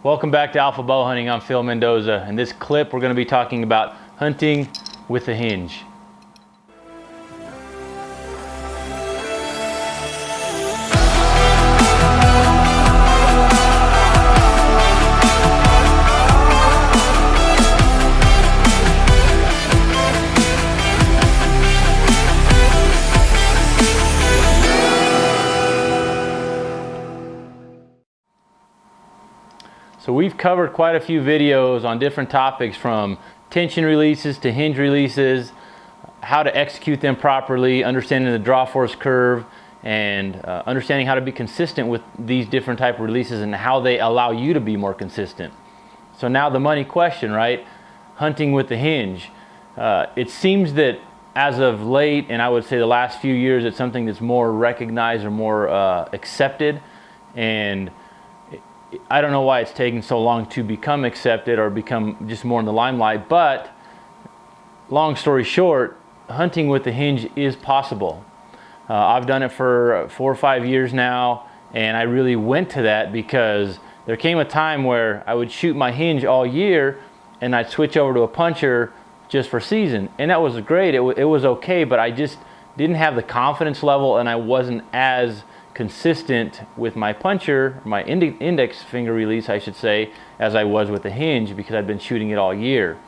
Welcome back to Alpha Bow Hunting. I'm Phil Mendoza. In this clip, we're going to be talking about hunting with a hinge. So we've covered quite a few videos on different topics, from tension releases to hinge releases, how to execute them properly, understanding the draw force curve, and understanding how to be consistent with these different type of releases and how they allow you to be more consistent. So now the money question, right? Hunting with the hinge. It seems that as of late, and I would say the last few years, it's something that's more recognized or more accepted, and I don't know why it's taking so long to become accepted or become just more in the limelight, but long story short, hunting with the hinge is possible. I've done it for 4 or 5 years now, and I really went to that because there came a time where I would shoot my hinge all year and I'd switch over to a puncher just for season, and that was great. It was okay, but I just didn't have the confidence level, and I wasn't as consistent with my puncher, my index finger release I should say, as I was with the hinge, because I'd been shooting it all year.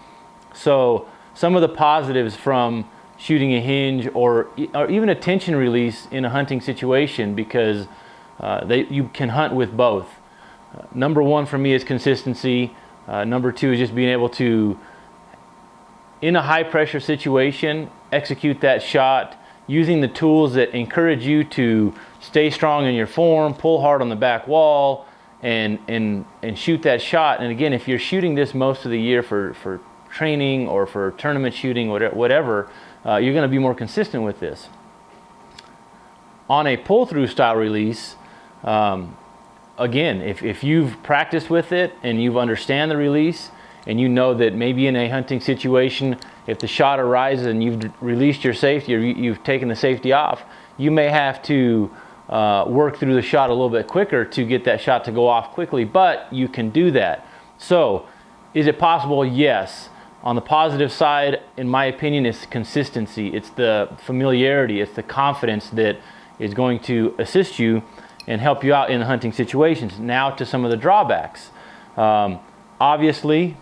So some of the positives from shooting a hinge or even a tension release in a hunting situation, because you can hunt with both. Number one for me is consistency. Number two is just being able to, in a high pressure situation, execute that shot using the tools that encourage you to stay strong in your form, pull hard on the back wall, and shoot that shot. And again, if you're shooting this most of the year for training or for tournament shooting, whatever, you're going to be more consistent with this. On a pull-through style release, again, if you've practiced with it and you understand the release, and you know that maybe in a hunting situation, if the shot arises and you've released your safety or you've taken the safety off, you may have to work through the shot a little bit quicker to get that shot to go off quickly, but you can do that. So is it possible? Yes. On the positive side, in my opinion, it's consistency. It's the familiarity. It's the confidence that is going to assist you and help you out in hunting situations. Now to some of the drawbacks. Obviously,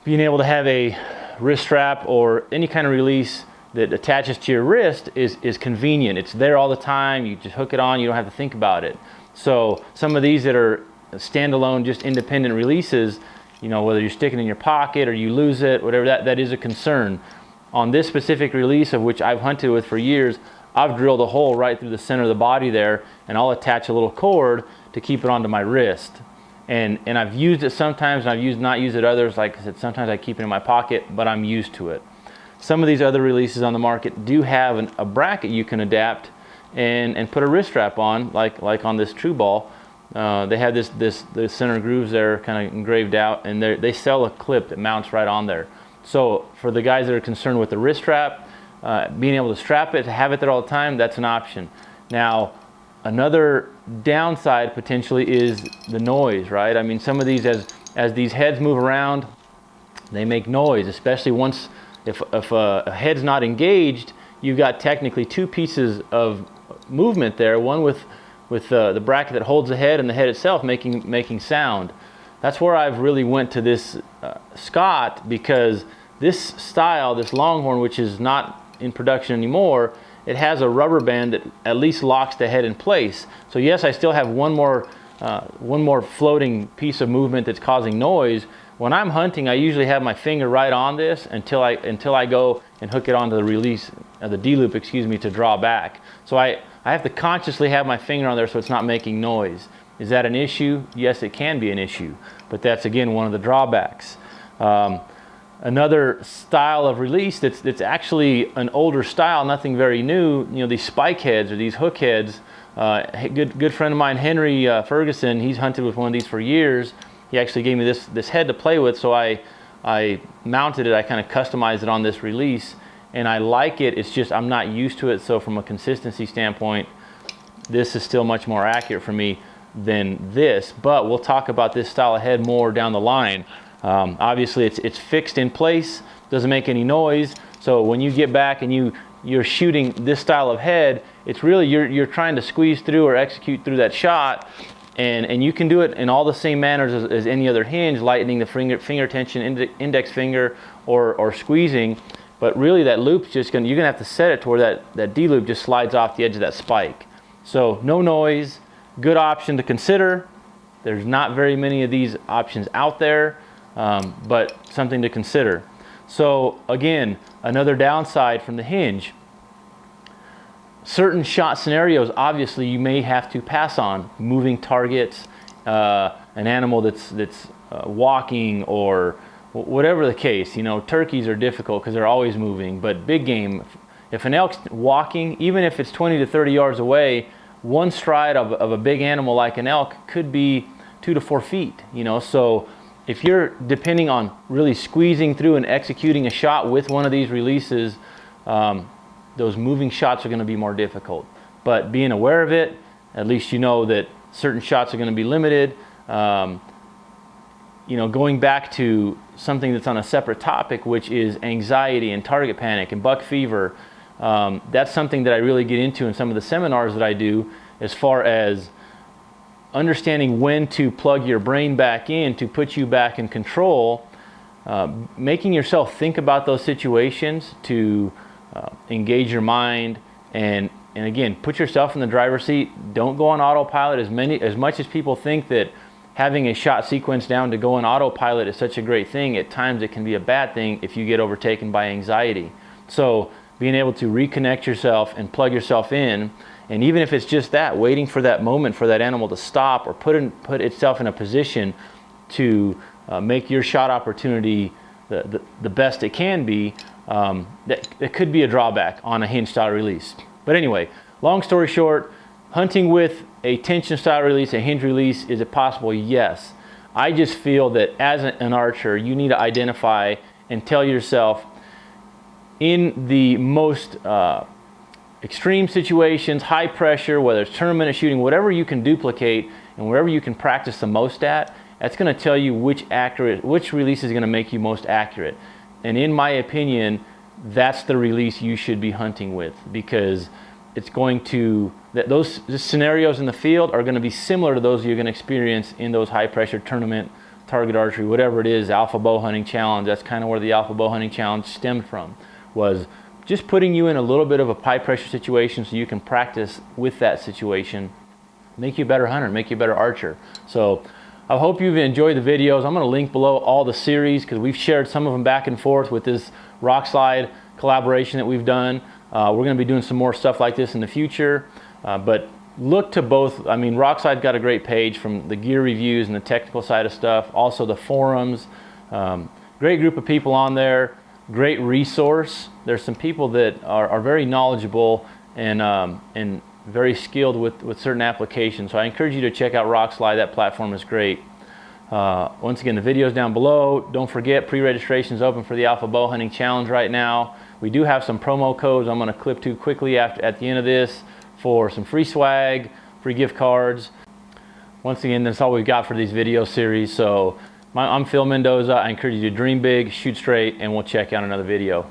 being able to have a wrist strap or any kind of release that attaches to your wrist is convenient. It's there all the time. You just hook it on. You don't have to think about it. So some of these that are standalone, just independent releases, you know, whether you're sticking it in your pocket or you lose it, whatever, that is a concern. On this specific release, of which I've hunted with for years, I've drilled a hole right through the center of the body there, and I'll attach a little cord to keep it onto my wrist. And I've used it sometimes, and I've not used it others. Like I said, sometimes I keep it in my pocket, but I'm used to it. Some of these other releases on the market do have a bracket you can adapt and put a wrist strap on, like on this True Ball. They have the center grooves there kind of engraved out, and they sell a clip that mounts right on there. So for the guys that are concerned with the wrist strap, being able to strap it, to have it there all the time, that's an option. Now, another downside potentially is the noise, right? I mean, some of these, as these heads move around, they make noise, especially once, if a head's not engaged, you've got technically two pieces of movement there, one with the bracket that holds the head and the head itself making sound. That's where I've really went to this Scott, because this style, this Longhorn, which is not in production anymore, it has a rubber band that at least locks the head in place. So yes, I still have one more floating piece of movement that's causing noise. When I'm hunting, I usually have my finger right on this until I go and hook it onto the release, the D-loop, excuse me, to draw back. So I have to consciously have my finger on there so it's not making noise. Is that an issue? Yes, it can be an issue, but that's again one of the drawbacks. Another style of release that's actually an older style, nothing very new, you know, these spike heads or these hook heads. Good friend of mine, Henry Ferguson, he's hunted with one of these for years. He actually gave me this head to play with, so I mounted it, I kind of customized it on this release, and I like it. It's just I'm not used to it, so from a consistency standpoint, this is still much more accurate for me. than this, but we'll talk about this style of head more down the line. Obviously it's fixed in place, doesn't make any noise, so when you get back and you're shooting this style of head, it's really you're trying to squeeze through or execute through that shot, and you can do it in all the same manners as any other hinge, lightening the finger tension, index finger, or squeezing. But really that loop's just you're gonna have to set it to where that D loop just slides off the edge of that spike. So no noise, good option to consider. There's not very many of these options out there, but something to consider. So again, another downside from the Hinge. Certain shot scenarios, obviously, you may have to pass on. Moving targets, an animal that's walking, or whatever the case. You know, turkeys are difficult because they're always moving, but big game, if an elk's walking, even if it's 20 to 30 yards away, one stride of a big animal like an elk could be 2 to 4 feet, you know. So if you're depending on really squeezing through and executing a shot with one of these releases, those moving shots are going to be more difficult. But being aware of it, at least you know that certain shots are going to be limited. You know, going back to something that's on a separate topic, which is anxiety and target panic and buck fever, that's something that I really get into in some of the seminars that I do, as far as understanding when to plug your brain back in to put you back in control, making yourself think about those situations to engage your mind, and again, put yourself in the driver's seat. Don't go on autopilot. As much as people think that having a shot sequence down to go on autopilot is such a great thing, at times it can be a bad thing if you get overtaken by anxiety. So being able to reconnect yourself and plug yourself in, and even if it's just that, waiting for that moment for that animal to stop or put itself in a position to make your shot opportunity the best it can be, that could be a drawback on a hinge style release. But anyway, long story short, hunting with a tension style release, a hinge release, is it possible? Yes. I just feel that as an archer, you need to identify and tell yourself, in the most extreme situations, high pressure, whether it's tournament or shooting, whatever you can duplicate and wherever you can practice the most at, that's going to tell you which release is going to make you most accurate. And in my opinion, that's the release you should be hunting with, because it's going to, those scenarios in the field are going to be similar to those you're going to experience in those high pressure tournament, target archery, whatever it is, alpha bow hunting challenge. That's kind of where the alpha bow hunting challenge stemmed from, was just putting you in a little bit of a high pressure situation so you can practice with that situation, make you a better hunter, make you a better archer. So I hope you've enjoyed the videos. I'm going to link below all the series, because we've shared some of them back and forth with this rock slide collaboration that we've done. We're going to be doing some more stuff like this in the future, but look to both. I mean, Rockslide's got a great page from the gear reviews and the technical side of stuff, also the forums. Great group of people on there, great resource. There's some people that are very knowledgeable and very skilled with certain applications. So I encourage you to check out Rockslide. That platform is great. Once again, the video's down below. Don't forget, pre-registration is open for the Alpha Bow Hunting Challenge right now. We do have some promo codes I'm going to clip to quickly at the end of this for some free swag, free gift cards. Once again, that's all we've got for these video series. So I'm Phil Mendoza. I encourage you to dream big, shoot straight, and we'll check out another video.